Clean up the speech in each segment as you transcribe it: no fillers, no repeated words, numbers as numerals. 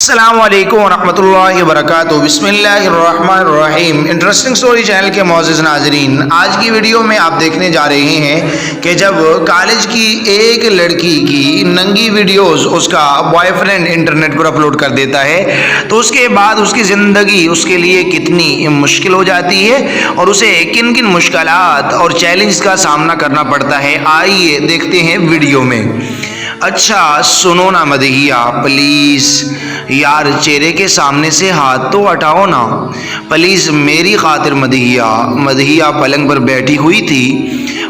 السلام علیکم ورحمۃ اللہ وبرکاتہ۔ بسم اللہ الرحمن الرحیم۔ انٹرسٹنگ سٹوری چینل کے معزز ناظرین، آج کی ویڈیو میں آپ دیکھنے جا رہے ہیں کہ جب کالج کی ایک لڑکی کی ننگی ویڈیوز اس کا بوائے فرینڈ انٹرنیٹ پر اپلوڈ کر دیتا ہے تو اس کے بعد اس کی زندگی اس کے لیے کتنی مشکل ہو جاتی ہے اور اسے کن کن مشکلات اور چیلنج کا سامنا کرنا پڑتا ہے، آئیے دیکھتے ہیں ویڈیو میں۔ اچھا سنو نا مدحیہ، پلیز یار چہرے کے سامنے سے ہاتھ تو ہٹاؤ نا پلیز میری خاطر۔ مدحیہ پلنگ پر بیٹھی ہوئی تھی،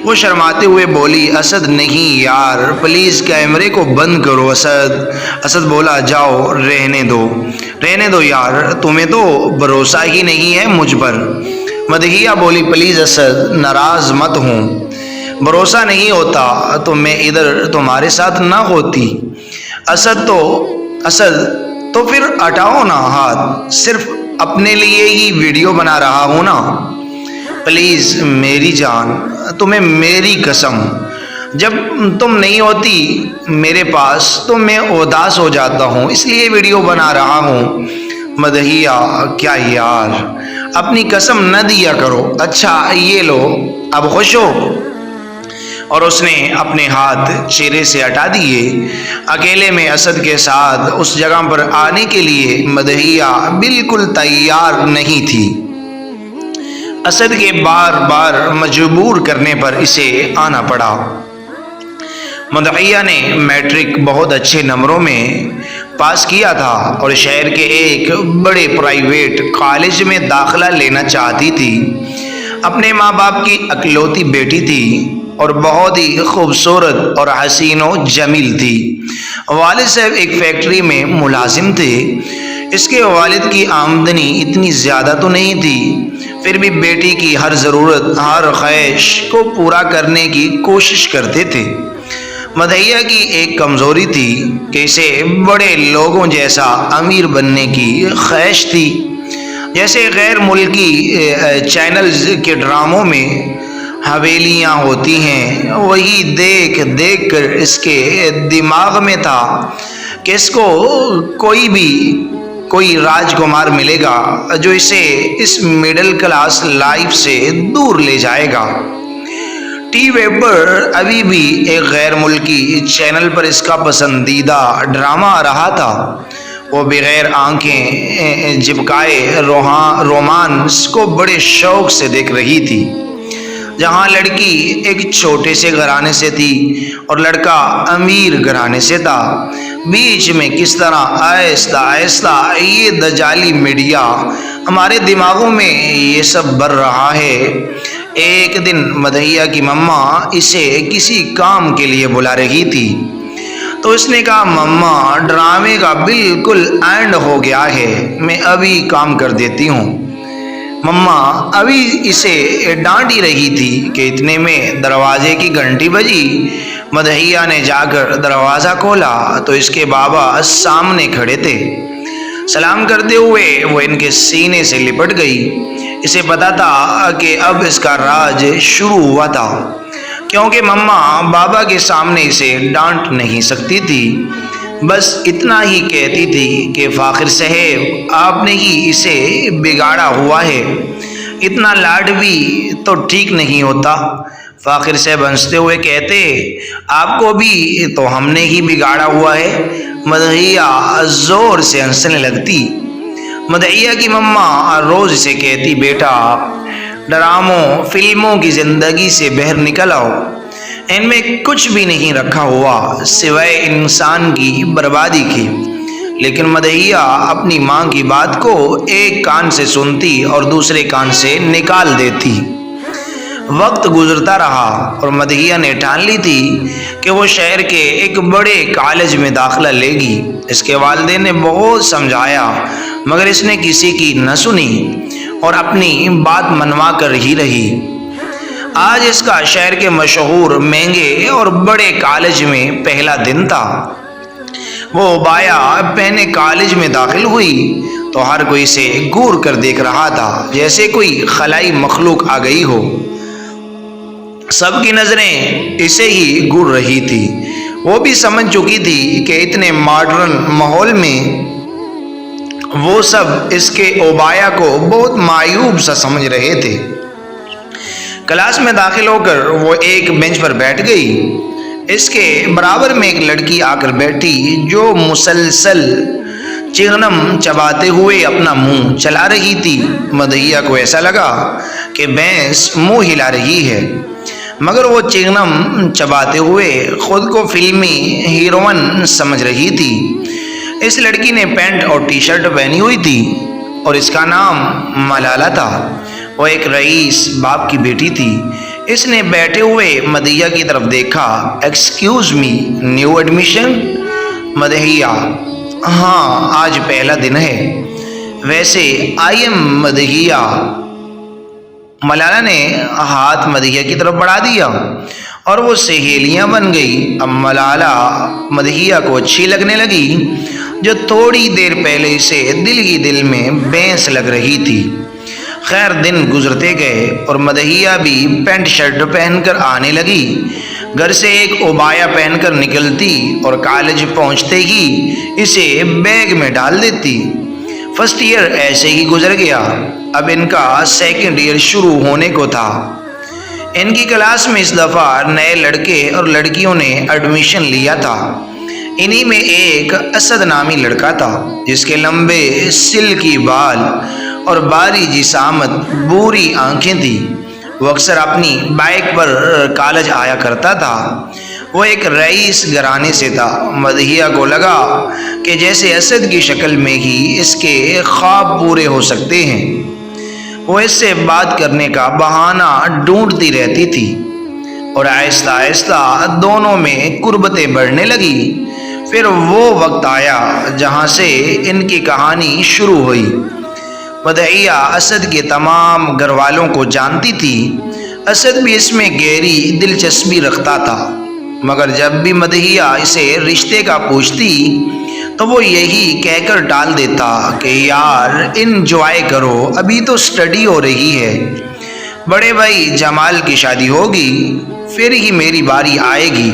وہ شرماتے ہوئے بولی اسد نہیں یار پلیز کیمرے کو بند کرو۔ اسد بولا جاؤ رہنے دو یار، تمہیں تو بھروسہ ہی نہیں ہے مجھ پر۔ مدحیہ بولی پلیز اسد ناراض مت ہوں، بھروسہ نہیں ہوتا تو میں ادھر تمہارے ساتھ نہ ہوتی۔ اسد تو پھر ہٹاؤ نا ہاتھ، صرف اپنے لیے ہی ویڈیو بنا رہا ہوں نا، پلیز میری جان، تمہیں میری قسم، جب تم نہیں ہوتی میرے پاس تو میں اداس ہو جاتا ہوں، اس لیے ویڈیو بنا رہا ہوں۔ مدحیہ کیا یار، اپنی قسم نہ دیا کرو۔ اچھا یہ لو، اب خوش ہو؟ اور اس نے اپنے ہاتھ چہرے سے ہٹا دیے۔ اکیلے میں اسد کے ساتھ اس جگہ پر آنے کے لیے مدحیہ بالکل تیار نہیں تھی۔ اسد کے بار بار مجبور کرنے پر اسے آنا پڑا۔ مدحیہ نے میٹرک بہت اچھے نمبروں میں پاس کیا تھا اور شہر کے ایک بڑے پرائیویٹ کالج میں داخلہ لینا چاہتی تھی۔ اپنے ماں باپ کی اکلوتی بیٹی تھی اور بہت ہی خوبصورت اور حسین و جمیل تھی۔ والد صاحب ایک فیکٹری میں ملازم تھے۔ اس کے والد کی آمدنی اتنی زیادہ تو نہیں تھی، پھر بھی بیٹی کی ہر ضرورت، ہر خواہش کو پورا کرنے کی کوشش کرتے تھے۔ مدحیہ کی ایک کمزوری تھی کہ اسے بڑے لوگوں جیسا امیر بننے کی خواہش تھی، جیسے غیر ملکی چینلز کے ڈراموں میں حویلیاں ہوتی ہیں، وہی دیکھ دیکھ کر اس کے دماغ میں تھا کہ اس کو کوئی راجکمار ملے گا جو اسے اس مڈل کلاس لائف سے دور لے جائے گا۔ ٹی وی پر ابھی بھی ایک غیر ملکی چینل پر اس کا پسندیدہ ڈرامہ آ رہا تھا۔ وہ بغیر آنکھیں جھپکائے رومانس کو بڑے شوق سے دیکھ رہی تھی، جہاں لڑکی ایک چھوٹے سے گھرانے سے تھی اور لڑکا امیر گھرانے سے تھا۔ بیچ میں کس طرح آہستہ آہستہ یہ دجالی میڈیا ہمارے دماغوں میں یہ سب بھر رہا ہے۔ ایک دن مدحیہ کی مما اسے کسی کام کے لیے بلا رہی تھی تو اس نے کہا مما ڈرامے کا بالکل اینڈ ہو گیا ہے، میں ابھی کام کر دیتی ہوں۔ مما ابھی اسے ڈانٹ ہی رہی تھی کہ اتنے میں دروازے کی گھنٹی بجی۔ مدحیہ نے جا کر دروازہ کھولا تو اس کے بابا سامنے کھڑے تھے۔ سلام کرتے ہوئے وہ ان کے سینے سے لپٹ گئی۔ اسے پتا تھا کہ اب اس کا راج شروع ہوا تھا، کیونکہ مما بابا کے سامنے اسے ڈانٹ نہیں سکتی تھی، بس اتنا ہی کہتی تھی کہ فاخر صاحب آپ نے ہی اسے بگاڑا ہوا ہے، اتنا لاڈ بھی تو ٹھیک نہیں ہوتا۔ فاخر صاحب ہنستے ہوئے کہتے آپ کو بھی تو ہم نے ہی بگاڑا ہوا ہے۔ مدحیہ زور سے ہنسنے لگتی۔ مدحیہ کی مما روز اسے کہتی بیٹا ڈراموں فلموں کی زندگی سے باہر نکل آؤ، ان میں کچھ بھی نہیں رکھا ہوا سوائے انسان کی بربادی کی۔ لیکن مدحیہ اپنی ماں کی بات کو ایک کان سے سنتی اور دوسرے کان سے نکال دیتی۔ وقت گزرتا رہا اور مدحیہ نے ٹھان لی تھی کہ وہ شہر کے ایک بڑے کالج میں داخلہ لے گی۔ اس کے والدین نے بہت سمجھایا مگر اس نے کسی کی نہ سنی اور اپنی بات منوا کر ہی رہی۔ آج اس کا شہر کے مشہور مہنگے اور بڑے کالج میں پہلا دن تھا۔ وہ بایا پہنے کالج میں داخل ہوئی تو ہر کوئی اسے گور کر دیکھ رہا تھا، جیسے کوئی خلائی مخلوق آ گئی ہو۔ سب کی نظریں اسے ہی گور رہی تھی۔ وہ بھی سمجھ چکی تھی کہ اتنے ماڈرن ماحول میں وہ سب اس کے اوبایا کو بہت معیوب سا سمجھ رہے تھے۔ کلاس میں داخل ہو کر وہ ایک بینچ پر بیٹھ گئی۔ اس کے برابر میں ایک لڑکی آ کر بیٹھی جو مسلسل چنگنم چباتے ہوئے اپنا منہ چلا رہی تھی۔ مدحیہ کو ایسا لگا کہ بھینس منہ ہلا رہی ہے، مگر وہ چنگنم چباتے ہوئے خود کو فلمی ہیروئن سمجھ رہی تھی۔ اس لڑکی نے پینٹ اور ٹی شرٹ پہنی ہوئی تھی اور اس کا نام ملالہ تھا۔ وہ ایک رئیس باپ کی بیٹی تھی۔ اس نے بیٹھے ہوئے مدحیہ کی طرف دیکھا۔ Excuse me, new admission? Madiha: ہاں، آج پہلا دن ہے۔ ویسے آئی ایم مدحیہ۔ ملالہ نے ہاتھ مدحیہ کی طرف بڑھا دیا اور وہ سہیلیاں بن گئی۔ اب ملالہ مدحیہ کو اچھی لگنے لگی، جو تھوڑی دیر پہلے سے دل ہی دل میں بھینس لگ رہی تھی۔ خیر، دن گزرتے گئے اور مدحیہ بھی پینٹ شرٹ پہن کر آنے لگی۔ گھر سے ایک اوبایا پہن کر نکلتی اور کالج پہنچتے ہی اسے بیگ میں ڈال دیتی۔ فرسٹ ایئر ایسے ہی گزر گیا۔ اب ان کا سیکنڈ ایئر شروع ہونے کو تھا۔ ان کی کلاس میں اس دفعہ نئے لڑکے اور لڑکیوں نے ایڈمیشن لیا تھا۔ انہی میں ایک اسد نامی لڑکا تھا، جس کے لمبے سلکی بال اور باری جسامت، بوری آنکھیں تھیں۔ وہ اکثر اپنی بائک پر کالج آیا کرتا تھا۔ وہ ایک رئیس گھرانے سے تھا۔ مدحیہ کو لگا کہ جیسے اسد کی شکل میں ہی اس کے خواب پورے ہو سکتے ہیں۔ وہ اس سے بات کرنے کا بہانہ ڈھونڈتی رہتی تھی اور آہستہ آہستہ دونوں میں قربتیں بڑھنے لگی۔ پھر وہ وقت آیا جہاں سے ان کی کہانی شروع ہوئی۔ مدحیہ اسد کے تمام گھر والوں کو جانتی تھی۔ اسد بھی اس میں گہری دلچسپی رکھتا تھا، مگر جب بھی مدحیہ اسے رشتے کا پوچھتی تو وہ یہی کہہ کر ٹال دیتا کہ یار انجوائے کرو، ابھی تو اسٹڈی ہو رہی ہے، بڑے بھائی جمال کی شادی ہوگی پھر ہی میری باری آئے گی۔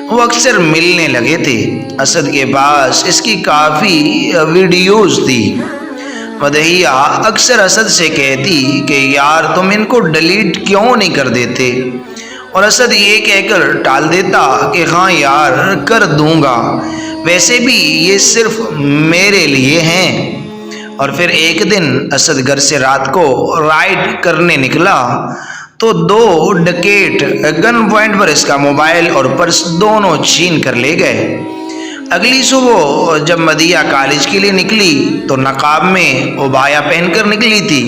وہ اکثر ملنے لگے تھے۔ اسد کے پاس اس کی کافی ویڈیوز تھی۔ مدحیہ اکثر اسد سے کہتی کہ یار تم ان کو ڈیلیٹ کیوں نہیں کر دیتے، اور اسد یہ کہہ کر ٹال دیتا کہ ہاں یار کر دوں گا، ویسے بھی یہ صرف میرے لیے ہیں۔ اور پھر ایک دن اسد گھر سے رات کو رائڈ کرنے نکلا تو دو ڈکیٹ گن پوائنٹ پر اس کا موبائل اور پرس دونوں چھین کر لے گئے۔ اگلی صبح جب مدحیہ کالج کے لیے نکلی تو نقاب میں اوبایا پہن کر نکلی تھی۔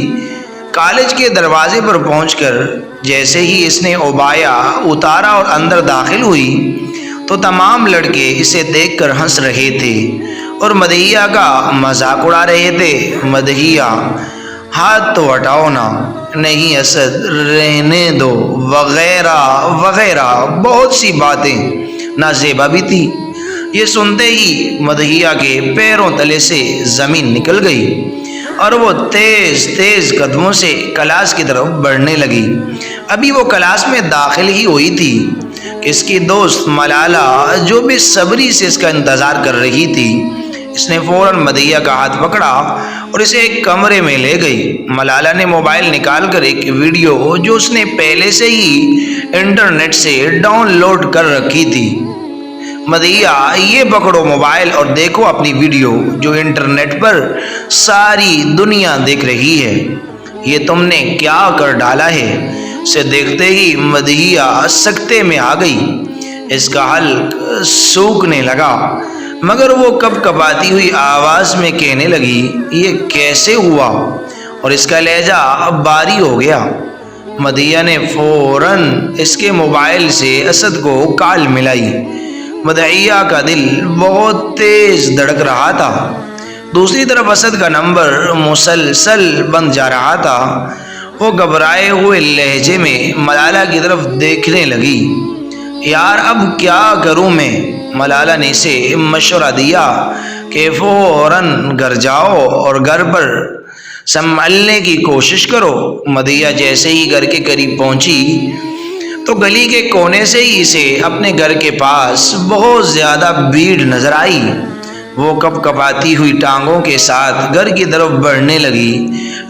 کالج کے دروازے پر پہنچ کر جیسے ہی اس نے اوبایا اتارا اور اندر داخل ہوئی تو تمام لڑکے اسے دیکھ کر ہنس رہے تھے اور مدحیہ کا مذاق اڑا رہے تھے۔ مدحیہ: ہاتھ تو ہٹاؤ نا، نہیں اسد رہنے دو، وغیرہ وغیرہ بہت سی باتیں۔ نازیبا بھی تھی۔ یہ سنتے ہی مدحیہ کے پیروں تلے سے زمین نکل گئی اور وہ تیز تیز قدموں سے کلاس کی طرف بڑھنے لگی۔ ابھی وہ کلاس میں داخل ہی ہوئی تھی کہ اس کی دوست ملالہ جو بے صبری سے اس کا انتظار کر رہی تھی، اس نے فوراً مدحیہ کا ہاتھ پکڑا اور اسے ایک کمرے میں لے گئی۔ ملالہ نے موبائل نکال کر ایک ویڈیو جو اس نے پہلے سے ہی انٹرنیٹ سے ڈاؤن لوڈ کر رکھی تھی: مدحیہ یہ پکڑو موبائل اور دیکھو اپنی ویڈیو جو انٹرنیٹ پر ساری دنیا دیکھ رہی ہے، یہ تم نے کیا کر ڈالا ہے۔ اسے دیکھتے ہی مدحیہ سکتے میں آ گئی۔ اس کا حلق سوکھنے لگا، مگر وہ کب کباتی ہوئی آواز میں کہنے لگی یہ کیسے ہوا، اور اس کا لہجہ باری ہو گیا۔ مدحیہ نے فوراً اس کے موبائل سے اسد کو کال ملائی۔ مدحیہ کا دل بہت تیز دھڑک رہا تھا۔ دوسری طرف اسد کا نمبر مسلسل بند جا رہا تھا۔ وہ گھبرائے ہوئے لہجے میں ملالہ کی طرف دیکھنے لگی۔ یار اب کیا کروں میں؟ ملالہ نے اسے مشورہ دیا کہ فوراً گھر جاؤ اور گھر پر سنبھلنے کی کوشش کرو۔ مدحیہ جیسے ہی گھر کے قریب پہنچی تو گلی کے کونے سے ہی اسے اپنے گھر کے پاس بہت زیادہ بھیڑ نظر آئی۔ وہ کپ کپاتی ہوئی ٹانگوں کے ساتھ گھر کی طرف بڑھنے لگی۔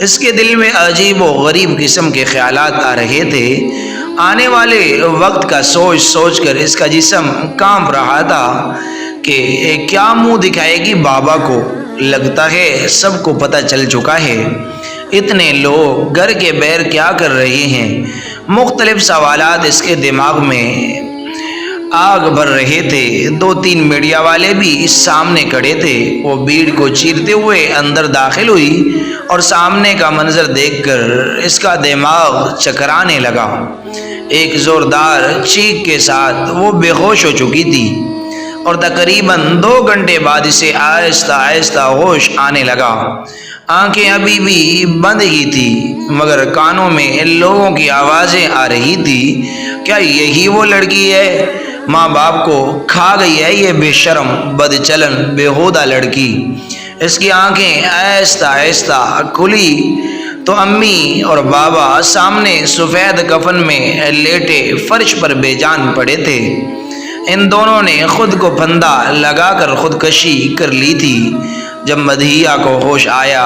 اس کے دل میں عجیب و غریب قسم کے خیالات آ رہے تھے۔ آنے والے وقت کا سوچ سوچ کر اس کا جسم کانپ رہا تھا کہ کیا منہ دکھائے گی بابا کو۔ لگتا ہے سب کو پتہ چل چکا ہے۔ اتنے لوگ گھر کے باہر کیا کر رہے ہیں؟ مختلف سوالات اس کے دماغ میں آگ بھر رہے تھے۔ 2-3 میڈیا والے بھی اس سامنے کھڑے تھے۔ وہ بھیڑ کو چیرتے ہوئے اندر داخل ہوئی اور سامنے کا منظر دیکھ کر اس کا دماغ چکرانے لگا۔ ایک زوردار چیخ کے ساتھ وہ بے ہوش ہو چکی تھی اور تقریباً 2 گھنٹے بعد اسے آہستہ آہستہ ہوش آنے لگا۔ آنکھیں ابھی بھی بند ہی تھی مگر کانوں میں لوگوں کی آوازیں آ رہی تھی۔ کیا یہی وہ لڑکی ہے؟ ماں باپ کو کھا گئی ہے یہ بے شرم، بد چلن، بےہودہ لڑکی۔ اس کی آنکھیں آہستہ آہستہ کھلی تو امی اور بابا سامنے سفید کفن میں لیٹے فرش پر بے جان پڑے تھے۔ ان دونوں نے خود کو پھندا لگا کر خودکشی کر لی تھی۔ جب مدیحہ کو ہوش آیا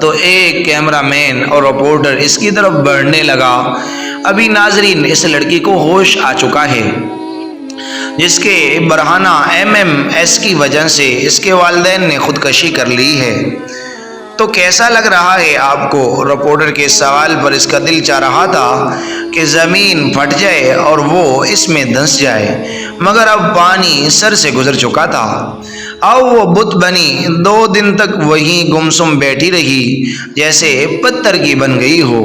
تو ایک کیمرہ مین اور رپورٹر اس کی طرف بڑھنے لگا۔ ابھی ناظرین اس لڑکی کو ہوش آ چکا ہے جس کے برہنہ MMS کی وجہ سے اس کے والدین نے خودکشی کر لی ہے۔ تو کیسا لگ رہا ہے آپ کو؟ رپورٹر کے سوال پر اس کا دل چاہ رہا تھا کہ زمین پھٹ جائے اور وہ اس میں دھنس جائے مگر اب پانی سر سے گزر چکا تھا۔ اب وہ بت بنی 2 دن تک وہیں گمسم بیٹھی رہی جیسے پتھر کی بن گئی ہو۔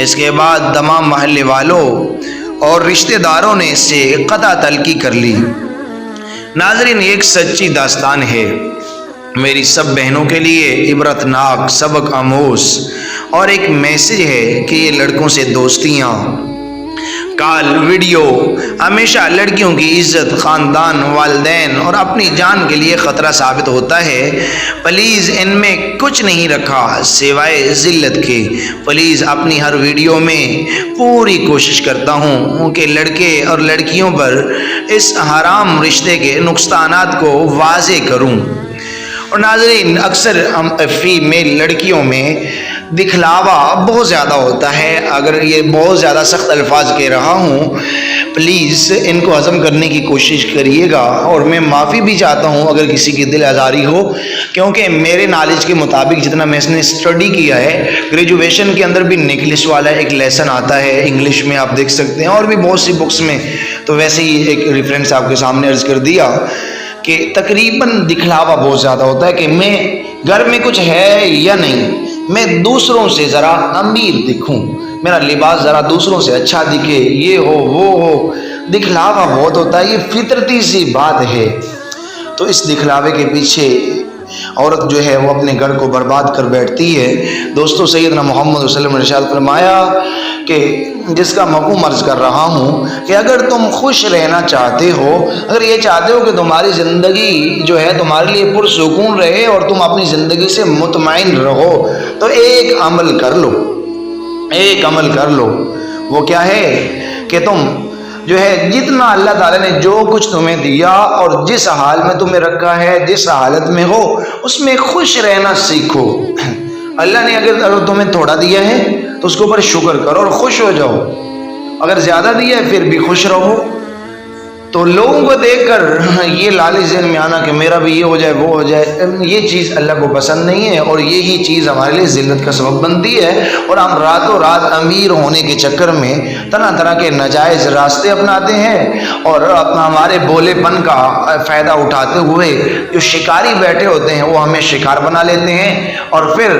اس کے بعد تمام محلے والوں اور رشتہ داروں نے اس سے قطع تلقی کر لی۔ ناظرین یہ ایک سچی داستان ہے، میری سب بہنوں کے لیے عبرتناک، سبق آموز اور ایک میسج ہے کہ یہ لڑکوں سے دوستیاں، کال، ویڈیو ہمیشہ لڑکیوں کی عزت، خاندان، والدین اور اپنی جان کے لیے خطرہ ثابت ہوتا ہے۔ پلیز ان میں کچھ نہیں رکھا سوائے ذلت کے۔ پلیز اپنی ہر ویڈیو میں پوری کوشش کرتا ہوں کہ لڑکے اور لڑکیوں پر اس حرام رشتے کے نقصانات کو واضح کروں۔ اور ناظرین اکثر ہم فیمیل لڑکیوں میں دکھلاوا بہت زیادہ ہوتا ہے۔ اگر یہ بہت زیادہ سخت الفاظ کہہ رہا ہوں پلیز ان کو ہضم کرنے کی کوشش کریے گا، اور میں معافی بھی چاہتا ہوں اگر کسی کی دل آزاری ہو، کیونکہ میرے نالج کے مطابق جتنا میں نے اسٹڈی کیا ہے، گریجویشن کے اندر بھی نکلش والا ایک لیسن آتا ہے انگلش میں، آپ دیکھ سکتے ہیں، اور بھی بہت سی بکس میں، تو ویسے ہی ایک ریفرنس آپ کے سامنے عرض کر دیا کہ تقریباً دکھلاوا بہت زیادہ ہوتا ہے کہ میں گھر میں کچھ ہے یا نہیں، میں دوسروں سے ذرا امیر دکھوں، میرا لباس ذرا دوسروں سے اچھا دکھے، یہ ہو وہ ہو، دکھلاوا بہت ہوتا ہے۔ یہ فطرتی سی بات ہے۔ تو اس دکھلاوے کے پیچھے عورت جو ہے وہ اپنے گھر کو برباد کر بیٹھتی ہے۔ دوستو سیدنا محمد صلی اللہ علیہ وسلم نے ارشاد فرمایا کہ جس کا مفہوم عرض کر رہا ہوں کہ اگر تم خوش رہنا چاہتے ہو، اگر یہ چاہتے ہو کہ تمہاری زندگی جو ہے تمہارے لیے پرسکون رہے اور تم اپنی زندگی سے مطمئن رہو، تو ایک عمل کر لو، ایک عمل کر لو۔ وہ کیا ہے کہ تم جو ہے جتنا اللہ تعالیٰ نے جو کچھ تمہیں دیا اور جس حال میں تمہیں رکھا ہے، جس حالت میں ہو، اس میں خوش رہنا سیکھو۔ اللہ نے اگر تمہیں تھوڑا دیا ہے تو اس کے اوپر شکر کرو اور خوش ہو جاؤ، اگر زیادہ دیا ہے پھر بھی خوش رہو۔ تو لوگوں کو دیکھ کر یہ لالچ ذہن میں آنا کہ میرا بھی یہ ہو جائے وہ ہو جائے، یہ چیز اللہ کو پسند نہیں ہے، اور یہی چیز ہمارے لیے ذلت کا سبب بنتی ہے، اور ہم راتوں رات امیر ہونے کے چکر میں طرح طرح کے ناجائز راستے اپناتے ہیں، اور اپنا ہمارے بولے پن کا فائدہ اٹھاتے ہوئے جو شکاری بیٹھے ہوتے ہیں وہ ہمیں شکار بنا لیتے ہیں، اور پھر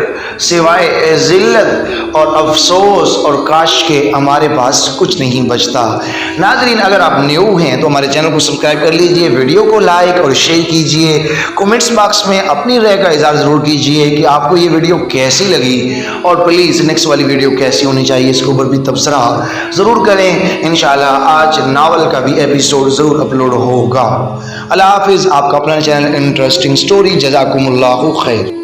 سوائے ذلت اور افسوس اور کاش کے ہمارے پاس کچھ نہیں بچتا۔ ناظرین اگر آپ نیو ہیں تو ہمارے چینل کو سبسکرائب کر لیجئے، ویڈیو کو لائک اور شیئر کیجئے، کومنٹس باکس میں اپنی رائے کا اظہار ضرور کیجئے کہ آپ کو یہ ویڈیو کیسی لگی، اور پلیز نیکسٹ والی ویڈیو کیسی ہونی چاہیے اس کے اوپر بھی تبصرہ ضرور کریں۔ انشاءاللہ آج ناول کا بھی ایپیسوڈ ضرور اپلوڈ ہوگا۔ اللہ حافظ، آپ کا اپنا چینل انٹرسٹنگ سٹوری، جزاکم اللہ خیر۔